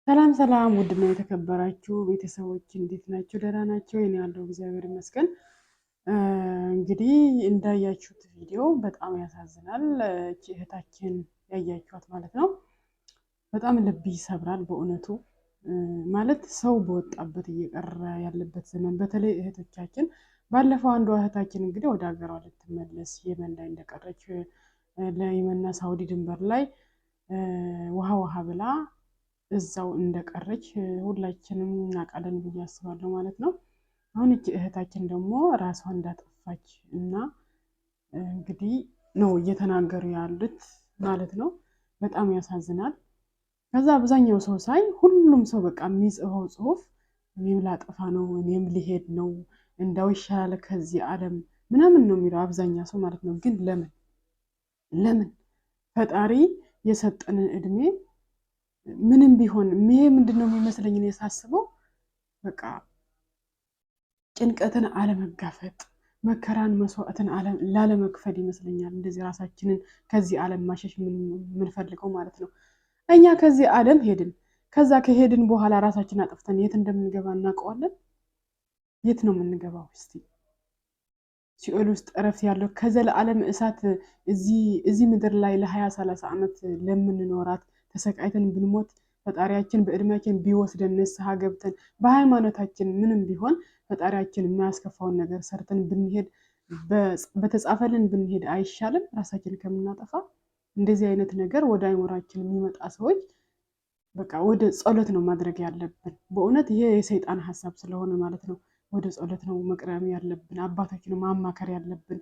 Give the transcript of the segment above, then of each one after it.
ሰላም ሰላም ውድና የተከበራችሁ ቤተሰቦች እንዴት ናቸው? ደህና ናቸው? እኔ ያለው እግዚአብሔር ይመስገን። እንግዲህ እንዳያችሁት ቪዲዮ በጣም ያሳዝናል። እህታችን ያያችኋት ማለት ነው። በጣም ልብ ይሰብራል በእውነቱ። ማለት ሰው በወጣበት እየቀረ ያለበት ዘመን፣ በተለይ እህቶቻችን። ባለፈው አንዷ እህታችን እንግዲህ ወደ ሀገሯ ልትመለስ የመን ላይ እንደቀረች ለየመንና ሳውዲ ድንበር ላይ ውሃ ብላ እዛው እንደቀረች ሁላችንም እናውቃለን ብዬ አስባለሁ ማለት ነው። አሁን እቺ እህታችን ደግሞ ራሷን እንዳጠፋች እና እንግዲህ ነው እየተናገሩ ያሉት ማለት ነው። በጣም ያሳዝናል። ከዛ አብዛኛው ሰው ሳይ ሁሉም ሰው በቃ የሚጽፈው ጽሁፍ እኔም ላጠፋ ነው፣ እኔም ሊሄድ ነው፣ እንዳው ይሻላል ከዚህ ዓለም ምናምን ነው የሚለው አብዛኛው ሰው ማለት ነው። ግን ለምን ፈጣሪ የሰጠንን እድሜ ምንም ቢሆን ይሄ ምንድነው የሚመስለኝ ነው ሳስበው፣ በቃ ጭንቀትን አለመጋፈጥ፣ መከራን መስዋዕትን ላለመክፈል ይመስለኛል እንደዚህ ራሳችንን ከዚህ ዓለም ማሸሽ የምንፈልገው ማለት ነው። እኛ ከዚህ ዓለም ሄድን፣ ከዛ ከሄድን በኋላ ራሳችንን አጥፍተን የት እንደምንገባ እናውቀዋለን? የት ነው የምንገባው? እስቲ ሲኦል ውስጥ እረፍት ያለው ከዘላለም እሳት እዚህ ምድር ላይ ለ20-30 ዓመት ለምንኖራት ተሰቃይተን ብንሞት ፈጣሪያችን በእድሜያችን ቢወስደን ንስሐ ገብተን በሃይማኖታችን ምንም ቢሆን ፈጣሪያችን የማያስከፋውን ነገር ሰርተን ብንሄድ በተጻፈልን ብንሄድ አይሻልም? ራሳችን ከምናጠፋ እንደዚህ አይነት ነገር ወደ አይምሯችን የሚመጣ ሰዎች በቃ ወደ ጸሎት ነው ማድረግ ያለብን። በእውነት ይሄ የሰይጣን ሐሳብ ስለሆነ ማለት ነው። ወደ ጸሎት ነው መቅረብ ያለብን፣ አባታችን ማማከር ያለብን።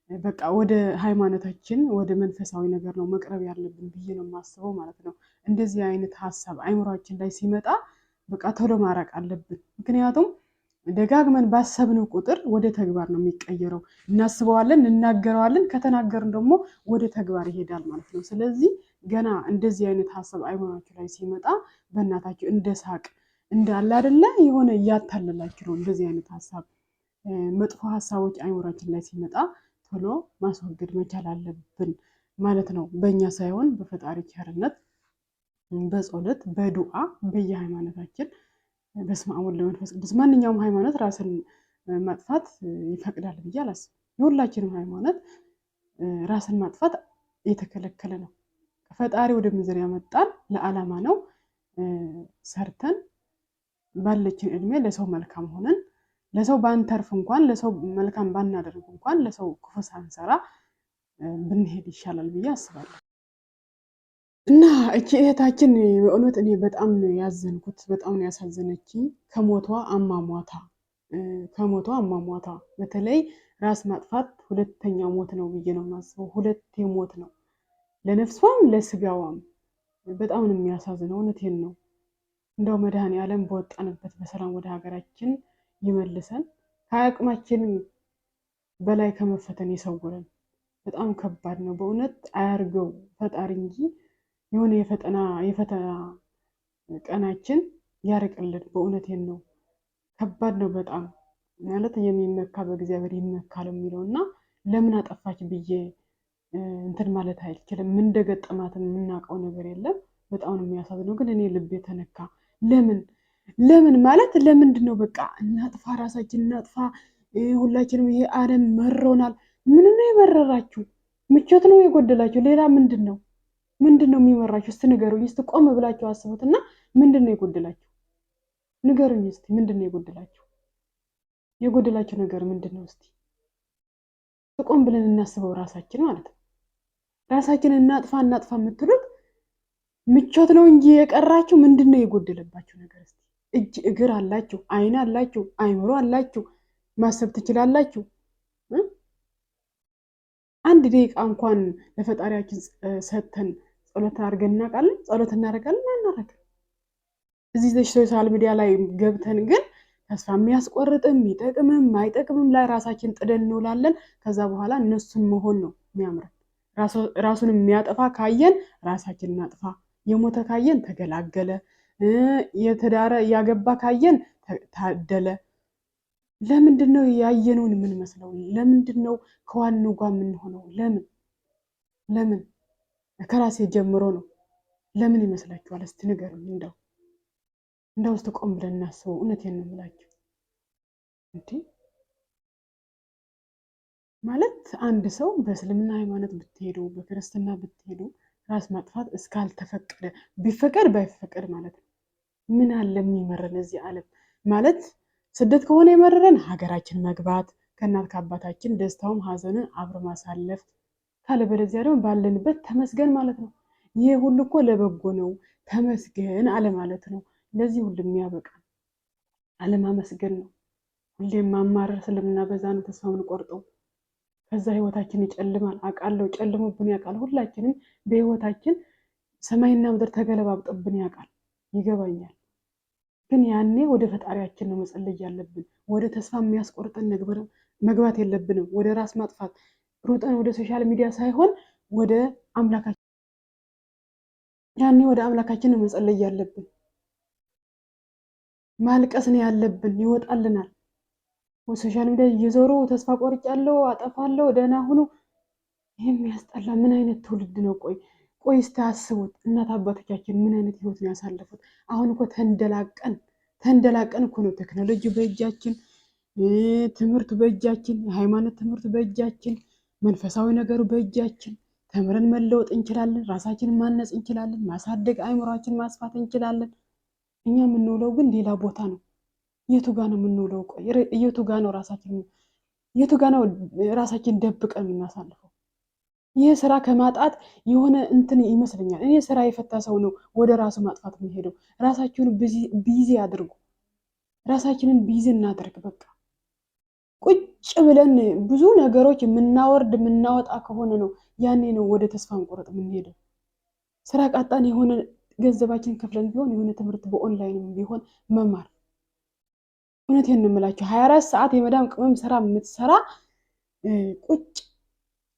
በቃ ወደ ሃይማኖታችን ወደ መንፈሳዊ ነገር ነው መቅረብ ያለብን ብዬ ነው የማስበው ማለት ነው። እንደዚህ አይነት ሐሳብ አይምሯችን ላይ ሲመጣ በቃ ቶሎ ማራቅ አለብን። ምክንያቱም ደጋግመን ባሰብነው ቁጥር ወደ ተግባር ነው የሚቀየረው። እናስበዋለን፣ እንናገረዋለን፣ ከተናገርን ደግሞ ወደ ተግባር ይሄዳል ማለት ነው። ስለዚህ ገና እንደዚህ አይነት ሐሳብ አይምሯችሁ ላይ ሲመጣ በእናታችሁ እንደ ሳቅ እንዳለ አይደለ የሆነ እያታለላችሁ ነው። እንደዚህ አይነት ሐሳብ መጥፎ ሐሳቦች አይምሯችን ላይ ሲመጣ ቶሎ ማስወገድ መቻል አለብን ማለት ነው። በእኛ ሳይሆን በፈጣሪ ቸርነት፣ በጸሎት በዱዓ በየሃይማኖታችን በስመ አብ ወወልድ ወመንፈስ ቅዱስ። ማንኛውም ሃይማኖት ራስን ማጥፋት ይፈቅዳል ብዬ አላስብም። የሁላችንም ሃይማኖት ራስን ማጥፋት የተከለከለ ነው። ፈጣሪ ወደ ምድር ያመጣን ለዓላማ ነው። ሰርተን ባለችን እድሜ ለሰው መልካም ሆነን ለሰው ባንተርፍ እንኳን ለሰው መልካም ባናደርግ እንኳን ለሰው ክፉ ሳንሰራ ብንሄድ ይሻላል ብዬ አስባለሁ። እና እቺ እህታችን በእውነት እኔ በጣም ነው ያዘንኩት፣ በጣም ነው ያሳዘነችኝ። ከሞቷ አሟሟቷ በተለይ ራስ ማጥፋት ሁለተኛው ሞት ነው ብዬ ነው የማስበው። ሁለቴ ሞት ነው ለነፍሷም ለስጋዋም። በጣም ነው የሚያሳዝነው። እውነቴን ነው። እንደው መድኃኔዓለም በወጣንበት በሰላም ወደ ሀገራችን ይመልሰን፣ ከአቅማችን በላይ ከመፈተን ይሰውረን። በጣም ከባድ ነው በእውነት። አያርገው ፈጣሪ እንጂ የሆነ የፈተና ቀናችን ያርቅልን። በእውነቴን ነው። ከባድ ነው በጣም ማለት የሚመካ በእግዚአብሔር ይመካል የሚለው እና ለምን አጠፋች ብዬ እንትን ማለት አይችልም። ምን እንደገጠማት የምናውቀው ነገር የለም። በጣም ነው የሚያሳዝነው። ግን እኔ ልቤ ተነካ። ለምን ማለት ለምንድን ነው? በቃ እናጥፋ፣ ራሳችን እናጥፋ፣ ሁላችንም ይሄ ዓለም መሮናል። ምን ነው የመረራችሁ? ምቾት ነው የጎደላችሁ? ሌላ ምንድን ነው የሚመራችሁ? እስቲ ንገሩኝ። እስቲ ቆም ብላችሁ አስቡትና ምንድን ነው የጎደላችሁ? ንገሩኝ እስቲ። ምንድን ነው የጎደላችሁ? የጎደላችሁ ነገር ምንድን ነው? እስቲ ቆም ብለን እናስበው። ራሳችን ማለት ነው። ራሳችን እናጥፋ የምትሉት ምቾት ነው እንጂ የቀራችሁ ምንድን ነው የጎደለባችሁ ነገር? እስቲ እጅ እግር አላችሁ፣ አይን አላችሁ፣ አይምሮ አላችሁ፣ ማሰብ ትችላላችሁ። አንድ ደቂቃ እንኳን ለፈጣሪያችን ሰተን ጸሎት አድርገን እናውቃለን? ጸሎት እናደርጋለን? አናደርግም። እዚህ ሶሻል ሚዲያ ላይ ገብተን ግን ተስፋ የሚያስቆርጥም ይጠቅምም አይጠቅምም ላይ ራሳችን ጥደን እንውላለን። ከዛ በኋላ እነሱን መሆን ነው የሚያምረን። ራሱን የሚያጠፋ ካየን ራሳችን እናጥፋ፣ የሞተ ካየን ተገላገለ፣ የተዳረ ያገባ ካየን ታደለ። ለምንድን ነው ያየነውን የምንመስለው? ለምንድን ነው ከዋናው ጋር የምንሆነው? ለምን ከራሴ ጀምሮ ነው። ለምን ይመስላችኋል? እስቲ ንገሩኝ እንደው እንደ ውስጥ ቆም ብለን እናስበው። እውነቴን ነው የምላችሁ እንዴ ማለት አንድ ሰው በእስልምና ሃይማኖት ብትሄዱ በክርስትና ብትሄዱ ራስ ማጥፋት እስካልተፈቀደ ቢፈቀድ ባይፈቀድ ማለት ነው ምን አለ የሚመረን እዚህ ዓለም ማለት ስደት ከሆነ የመረረን ሀገራችን መግባት ከእናት ከአባታችን ደስታውም ሀዘንን አብሮ ማሳለፍ ካለበለዚያ ደግሞ ባለንበት ተመስገን ማለት ነው። ይሄ ሁሉ እኮ ለበጎ ነው ተመስገን አለ ማለት ነው። ለዚህ ሁሉ የሚያበቃ አለማመስገን ነው። ሁሌም ማማረር ስለምናበዛ ነው ተስፋ የምንቆርጠው። ከዛ ህይወታችን ይጨልማል። አውቃለሁ ጨልሞብን ያውቃል። ሁላችንም በህይወታችን ሰማይና ምድር ተገለባብጦብን ያውቃል። ይገባኛል። ግን ያኔ ወደ ፈጣሪያችን ነው መጸለይ ያለብን። ወደ ተስፋ የሚያስቆርጠን ነገር መግባት የለብንም። ወደ ራስ ማጥፋት ሩጠን ወደ ሶሻል ሚዲያ ሳይሆን ወደ አምላካችን ያኔ ወደ አምላካችን ነው መጸለይ ያለብን። ማልቀስ ነው ያለብን። ይወጣልናል። ሶሻል ሚዲያ እየዞሩ ተስፋ ቆርጫለሁ፣ አጠፋለሁ፣ ደህና ሁኑ። ይህም ያስጠላ። ምን አይነት ትውልድ ነው? ቆይ እስቲ አስቡት። እናት አባቶቻችን ምን አይነት ህይወት ነው ያሳለፉት? አሁን እኮ ተንደላቀን እኮ ነው። ቴክኖሎጂ በእጃችን፣ ትምህርት በእጃችን፣ የሃይማኖት ትምህርት በእጃችን፣ መንፈሳዊ ነገሩ በእጃችን። ተምረን መለወጥ እንችላለን። ራሳችንን ማነጽ እንችላለን። ማሳደግ፣ አእምሯችን ማስፋት እንችላለን። እኛ የምንውለው ግን ሌላ ቦታ ነው። የቱ ጋ ነው የምንውለው? ቆይ የቱ ጋ ነው ራሳችን ደብቀን የምናሳልፈው? ይህ ስራ ከማጣት የሆነ እንትን ይመስለኛል። እኔ ስራ የፈታ ሰው ነው ወደ ራሱ ማጥፋት የሚሄደው። ራሳችሁን ቢዚ አድርጉ። ራሳችንን ቢዚ እናደርግ። በቃ ቁጭ ብለን ብዙ ነገሮች የምናወርድ የምናወጣ ከሆነ ነው ያኔ ነው ወደ ተስፋ እንቆረጥ የምንሄደው። ስራ ቃጣን የሆነ ገንዘባችን ከፍለን ቢሆን የሆነ ትምህርት በኦንላይንም ቢሆን መማር። እውነቴን ነው የምላቸው 24 ሰዓት የመዳም ቅመም ስራ የምትሰራ ቁጭ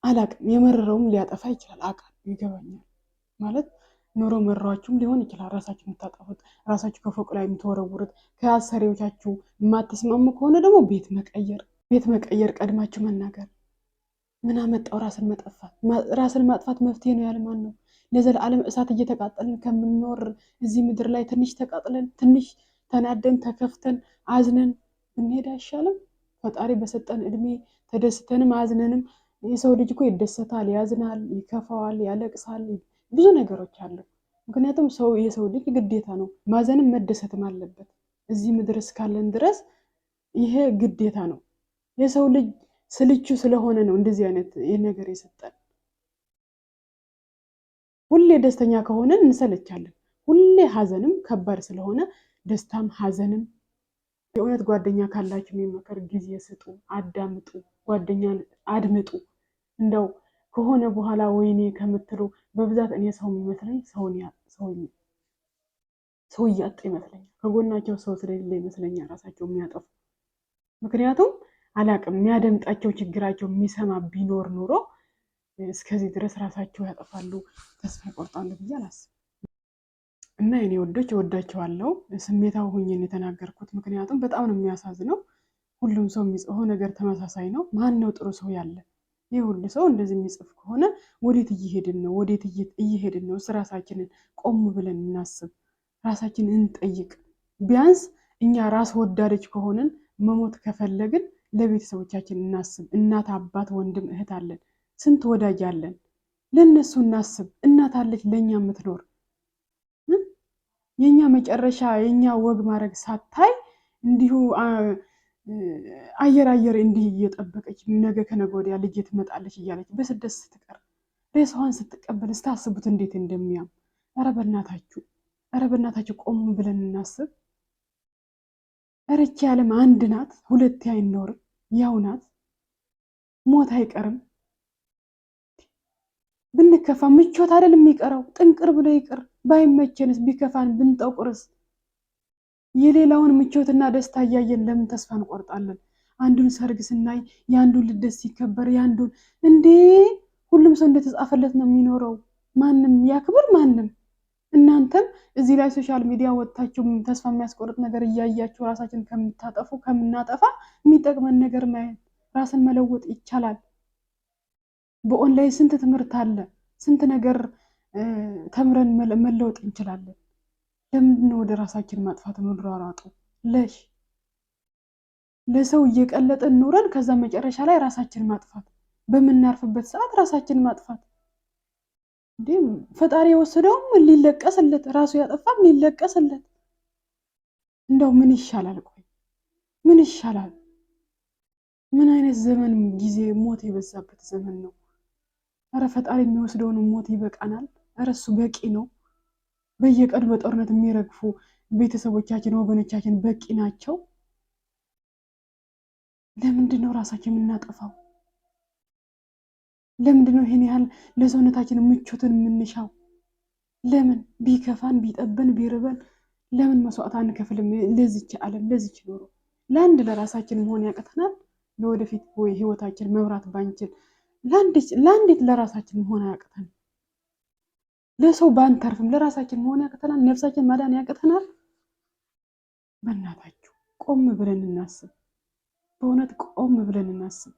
አላቅም። የመረረውም ሊያጠፋ ይችላል። አቃል ይገባኛል። ማለት ኑሮ መራችሁም ሊሆን ይችላል። ራሳችሁ የምታጠፉት ራሳችሁ ከፎቅ ላይ የምትወረውሩት ከአሰሪዎቻችሁ የማትስማሙ ከሆነ ደግሞ ቤት መቀየር ቀድማችሁ መናገር። ምን አመጣው ራስን ማጥፋት መፍትሄ ነው ያለ ማን ነው? ለዘላለም እሳት እየተቃጠልን ከምንኖር እዚህ ምድር ላይ ትንሽ ተቃጥለን ትንሽ ተናደን ተከፍተን አዝነን ብንሄድ አይሻልም? ፈጣሪ በሰጠን እድሜ ተደስተንም አዝነንም የሰው ልጅ እኮ ይደሰታል፣ ያዝናል፣ ይከፋዋል፣ ያለቅሳል። ብዙ ነገሮች አሉ። ምክንያቱም የሰው ልጅ ግዴታ ነው ማዘንም መደሰትም አለበት። እዚህ ምድር እስካለን ድረስ ይሄ ግዴታ ነው። የሰው ልጅ ስልቹ ስለሆነ ነው እንደዚህ አይነት ይህ ነገር የሰጠን። ሁሌ ደስተኛ ከሆነን እንሰለቻለን። ሁሌ ሀዘንም ከባድ ስለሆነ ደስታም ሀዘንም። የእውነት ጓደኛ ካላችሁ የሚመከር ጊዜ ስጡ፣ አዳምጡ፣ ጓደኛን አድምጡ። እንደው ከሆነ በኋላ ወይኔ ከምትሉ በብዛት እኔ ሰው የሚመስለኝ ሰው እያጡ ይመስለኛል። ከጎናቸው ሰው ስለሌለ ይመስለኛል ራሳቸው የሚያጠፉ። ምክንያቱም አላቅም የሚያደምጣቸው ችግራቸው የሚሰማ ቢኖር ኑሮ እስከዚህ ድረስ ራሳቸው ያጠፋሉ፣ ተስፋ ይቆርጣሉ ብዬ አላስብም። እና የኔ ወዶች እወዳቸዋለሁ። ስሜታዊ ሆኜ የተናገርኩት ምክንያቱም በጣም ነው የሚያሳዝነው። ሁሉም ሰው የሚጽፈው ነገር ተመሳሳይ ነው። ማን ነው ጥሩ ሰው ያለ? ይህ ሁሉ ሰው እንደዚህ የሚጽፍ ከሆነ ወዴት እየሄድን ነው? ራሳችንን ቆም ብለን እናስብ፣ ራሳችንን እንጠይቅ። ቢያንስ እኛ ራስ ወዳዶች ከሆንን መሞት ከፈለግን ለቤተሰቦቻችን እናስብ። እናት፣ አባት፣ ወንድም፣ እህት አለን። ስንት ወዳጅ አለን። ለእነሱ እናስብ። እናት አለች ለእኛ የምትኖር። የኛ መጨረሻ የኛ ወግ ማድረግ ሳታይ እንዲሁ አየር እንዲህ እየጠበቀች ነገ ከነገ ወዲያ ልጅ ትመጣለች እያለች በስደት ስትቀር ሬሳዋን ስትቀበል ስታስቡት እንዴት እንደሚያም። ኧረ በእናታችሁ ቆም ብለን እናስብ። ኧረ ይህች ዓለም አንድ ናት፣ ሁለቴ አይኖርም። ያው ናት፣ ሞት አይቀርም። ብንከፋ ምቾት አይደል የሚቀረው? ጥንቅር ብሎ ይቅር። ባይመቸንስ ቢከፋን ብንጠቁርስ? የሌላውን ምቾትና ደስታ እያየን ለምን ተስፋ እንቆርጣለን? አንዱን ሰርግ ስናይ የአንዱን ልደት ሲከበር የአንዱን እንዴ ሁሉም ሰው እንደተጻፈለት ነው የሚኖረው። ማንም ያክብር ማንም። እናንተም እዚህ ላይ ሶሻል ሚዲያ ወጥታችሁ ተስፋ የሚያስቆርጥ ነገር እያያችሁ ራሳችን ከምናጠፋ የሚጠቅመን ነገር ማየት ራስን መለወጥ ይቻላል። በኦንላይን ስንት ትምህርት አለ፣ ስንት ነገር ተምረን መለወጥ እንችላለን። ለምንድን ነው ወደ ራሳችን ማጥፋት የምንሯሯጠው? ለሰው እየቀለጥን ኑረን ከዛ መጨረሻ ላይ ራሳችን ማጥፋት፣ በምናርፍበት ሰዓት ራሳችን ማጥፋት። እንዴ ፈጣሪ የወሰደውም ሊለቀስለት፣ ራሱ ያጠፋም ሊለቀስለት። እንደው ምን ይሻላል? ቆይ ምን ይሻላል? ምን አይነት ዘመን ጊዜ ሞት የበዛበት ዘመን ነው። ኧረ ፈጣሪ የሚወስደውን ሞት ይበቃናል። ኧረ እሱ በቂ ነው። በየቀኑ በጦርነት የሚረግፉ ቤተሰቦቻችን ወገኖቻችን በቂ ናቸው። ለምንድን ነው ራሳችን የምናጠፋው? ለምንድን ነው ይሄን ያህል ለሰውነታችን ምቾትን የምንሻው? ለምን ቢከፋን ቢጠበን ቢርበን ለምን መስዋዕት አንከፍልም? ለዚች ዓለም ለዚች ኖሮ ለአንድ ለራሳችን መሆን ያቅተናል። ለወደፊት ወይ ህይወታችን መብራት ባንችል ለአንዲት ለራሳችን መሆን ያቅተን። ለሰው ባንተርፍም ለራሳችን መሆን ያቅተናል። ነፍሳችን ማዳን ያቅተናል። በእናታችሁ ቆም ብለን እናስብ። በእውነት ቆም ብለን እናስብ።